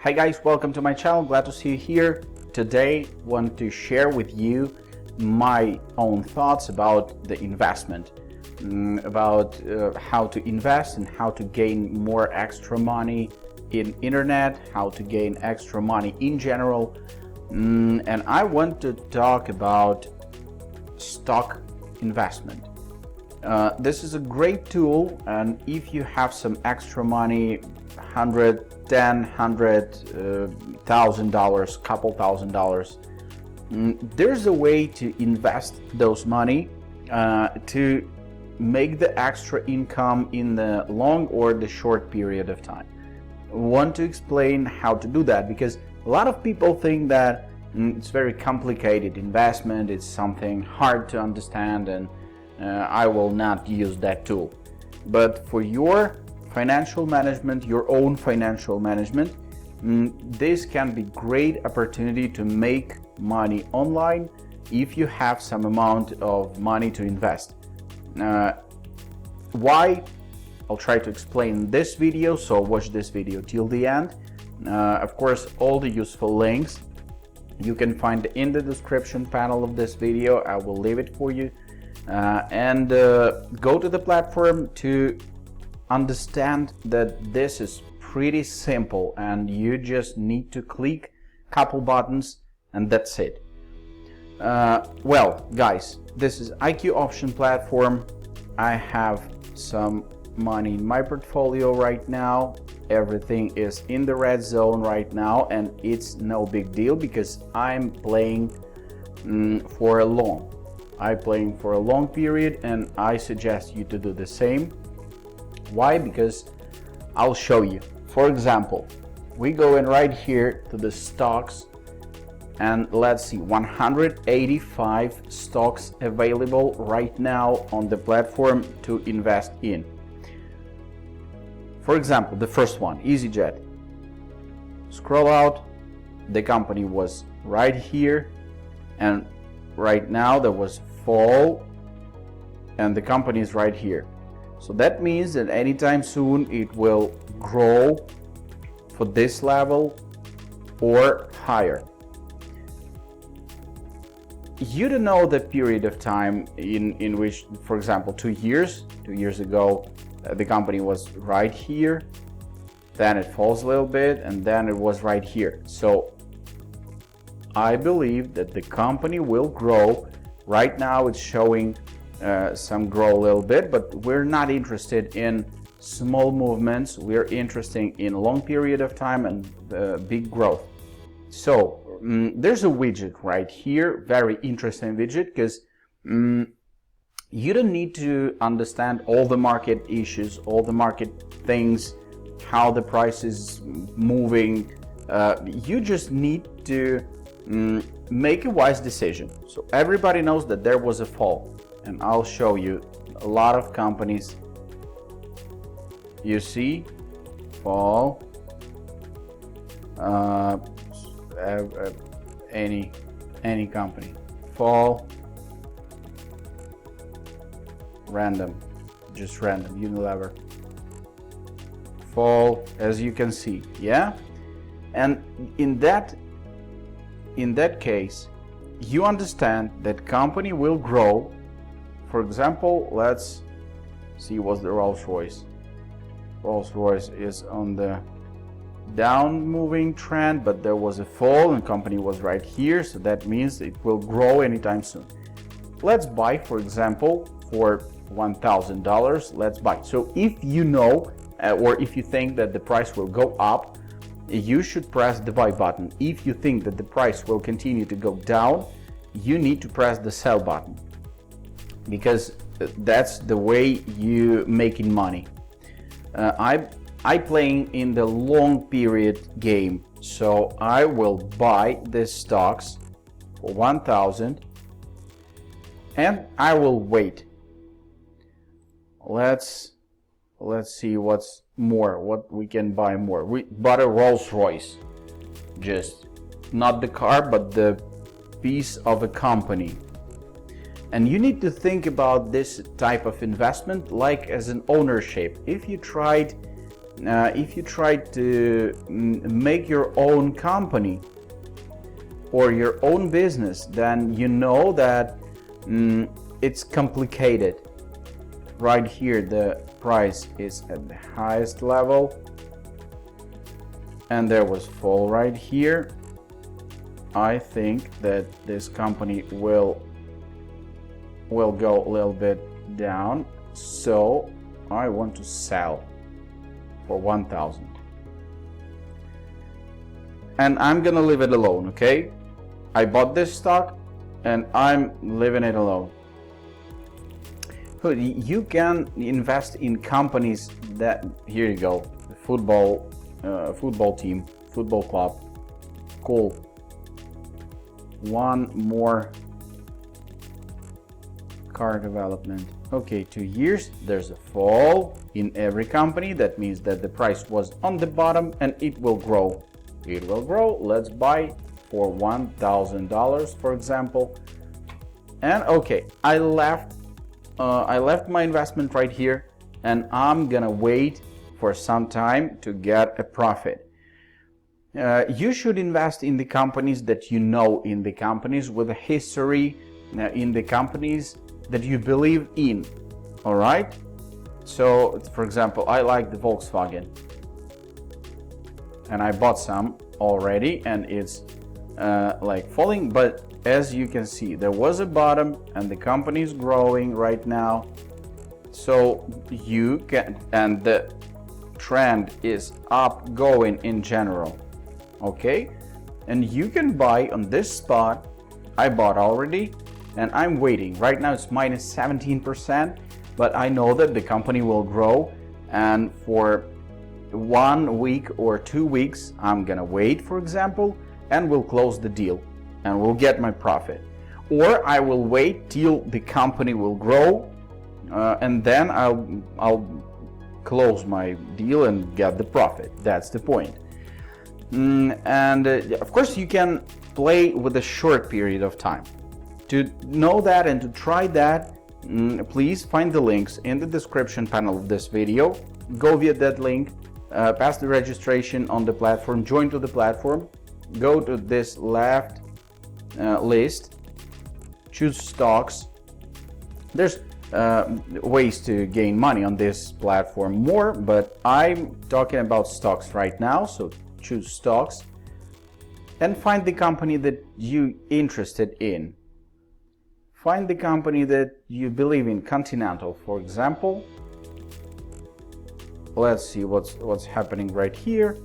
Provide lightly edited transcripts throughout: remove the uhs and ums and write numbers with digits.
Hi guys, welcome to my channel. Glad to see you here. Today want to share with you my own thoughts about the investment, about how to invest and how to gain more extra money in internet, how to gain extra money in general. And I want to talk about stock investment. This is a great tool, and if you have some extra money, $100,000, couple $1,000, there's a way to invest those money to make the extra income in the long or the short period of time. I want to explain how to do that, because a lot of people think that it's very complicated investment, it's something hard to understand, and I will not use that tool. But for your financial management, your own financial management, this can be great opportunity to make money online if you have some amount of money to invest. Why? I'll try to explain in this video, so watch this video till the end. Of course, all the useful links you can find in the description panel of this video. I will leave it for you. And go to the platform to understand that this is pretty simple, and you just need to click a couple buttons and that's it. Well guys, this is IQ option platform. I have some money in my portfolio right now. Everything is in the red zone right now, and it's no big deal because I'm playing for a long period, and I suggest you to do the same. Why? Because I'll show you. For example, we go in right here to the stocks, and let's see, 185 stocks available right now on the platform to invest in. For example, the first one, EasyJet. Scroll out, the company was right here, and right now there was fall, and the company is right here. So that means that anytime soon it will grow for this level or higher. You don't know the period of time in which, for example, 2 years ago, the company was right here, then it falls a little bit, and then it was right here. So I believe that the company will grow. Right now it's showing some grow a little bit, but we're not interested in small movements. We're interested in long period of time and big growth. So there's a widget right here, very interesting widget, because you don't need to understand all the market issues, all the market things, how the price is moving. You just need to make a wise decision. So everybody knows that there was a fall, and I'll show you a lot of companies. You see, fall, any company, fall, random, just random, Unilever, fall, as you can see, yeah. And in that case, you understand that company will grow. For example, let's see what's the Rolls-Royce. Rolls-Royce is on the down moving trend, but there was a fall and company was right here, so that means it will grow anytime soon. Let's buy, for example, for $1,000. Let's buy. So if you know or if you think that the price will go up, you should press the buy button. If you think that the price will continue to go down, you need to press the sell button, because that's the way you making money. I playing in the long period game, so I will buy the stocks for 1,000 and I will wait. Let's see what's more, what we can buy more. We bought a Rolls-Royce, just not the car but the piece of a company. And you need to think about this type of investment like as an ownership. If you tried if you try to make your own company or your own business, then you know that it's complicated. Right here the price is at the highest level, and there was fall right here. I think that this company will go a little bit down, so I want to sell for 1,000, and I'm gonna leave it alone. Okay, I bought this stock and I'm leaving it alone. You can invest in companies that, here you go, the football team, football club. Cool. One more car development. Okay, 2 years, there's a fall in every company. That means that the price was on the bottom and it will grow. It will grow. Let's buy for $1,000, for example. And okay, I left my investment right here, and I'm gonna wait for some time to get a profit. You should invest in the companies that you know, in the companies with a history, in the companies that you believe in. All right. So, for example, I like the Volkswagen, and I bought some already, and it's like falling. But as you can see, there was a bottom, and the company is growing right now. So you can, and the trend is up going in general. Okay, and you can buy on this spot. I bought already, and I'm waiting. Right now it's minus 17%, but I know that the company will grow, and for 1 week or 2 weeks I'm gonna wait, for example, and we'll close the deal and we'll get my profit. Or I will wait till the company will grow, and then I'll close my deal and get the profit. That's the point. And of course you can play with a short period of time. To know that and to try that, please find the links in the description panel of this video. Go via that link, pass the registration on the platform, join to the platform, go to this left list, choose stocks. There's ways to gain money on this platform more, but I'm talking about stocks right now. So choose stocks and find the company that you're interested in. Find the company that you believe in. Continental, for example. Let's see what's happening right here.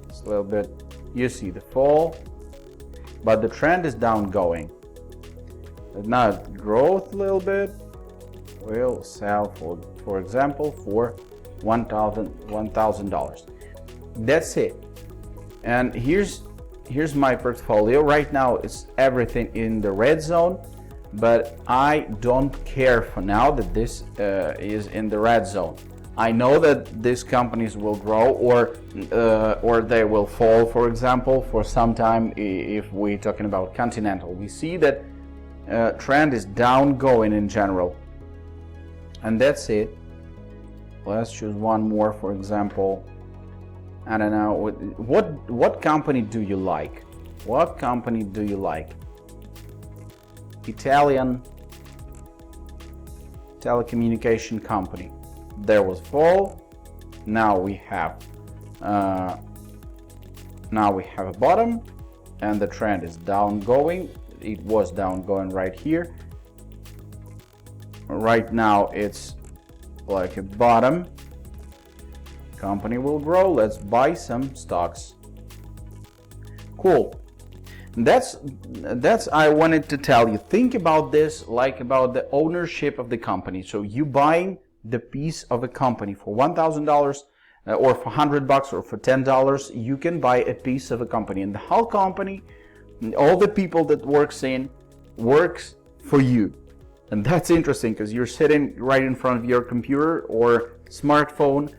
It's a little bit, you see the fall, but the trend is down going. Now it grows a little bit. We'll sell for example for $1,000. That's it. And here's my portfolio. Right now it's everything in the red zone, but I don't care for now that this is in the red zone. I know that these companies will grow or they will fall, for example, for some time. If we're talking about Continental, we see that trend is down going in general, and that's it. Let's choose one more, for example. I don't know, what company do you like? What company do you like? Italian telecommunication company. There was fall. Now we have a bottom, and the trend is down going. It was down going right here. Right now it's like a bottom. Company will grow. Let's buy some stocks. Cool. That's I wanted to tell you. Think about this like about the ownership of the company. So you buying the piece of a company for $1,000 or for $100 or for $10, you can buy a piece of a company, and the whole company, all the people that works for you. And that's interesting because you're sitting right in front of your computer or smartphone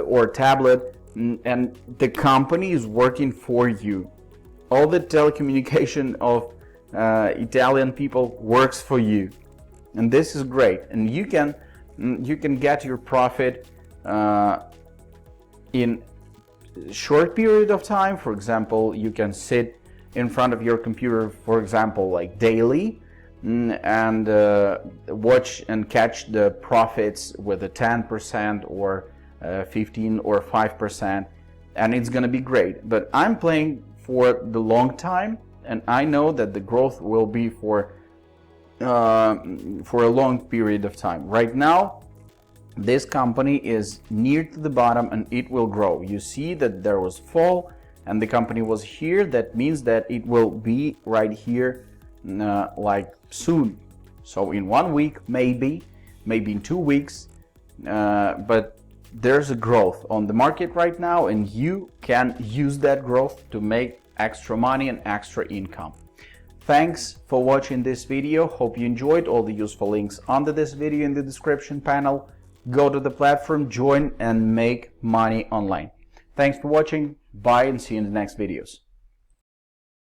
or tablet, and the company is working for you. All the telecommunication of Italian people works for you, and this is great. And you can get your profit in short period of time. For example, you can sit in front of your computer, for example, like daily, and watch and catch the profits with a 10% or 15 or 5%, and it's gonna be great. But I'm playing for the long time, and I know that the growth will be for a long period of time. Right now, this company is near to the bottom and it will grow. You see that there was fall and the company was here. That means that it will be right here like soon. So in 1 week, maybe in 2 weeks, but there's a growth on the market right now, and you can use that growth to make extra money and extra income. Thanks for watching this video. Hope you enjoyed. All the useful links under this video in the description panel. Go to the platform, join, and make money online. Thanks for watching. Bye, and see you in the next videos.